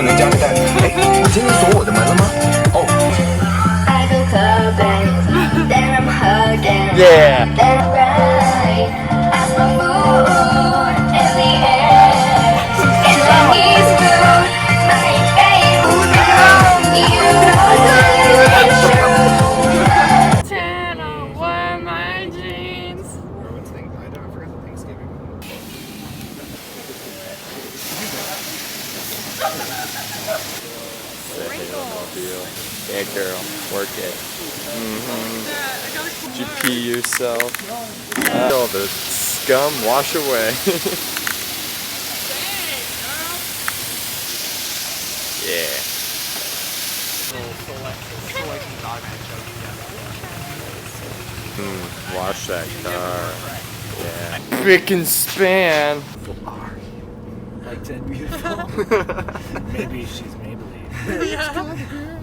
可能加个蛋。哎，你今天锁我的门了吗？哦。Yeah. Tana, wear my jeans. Yeah, girl, work it. Did you pee yourself? All the scum wash away. Yeah. Wash that car. Yeah. Frickin' span. Like 10 beautiful. Maybe she's Maybelline. Yeah.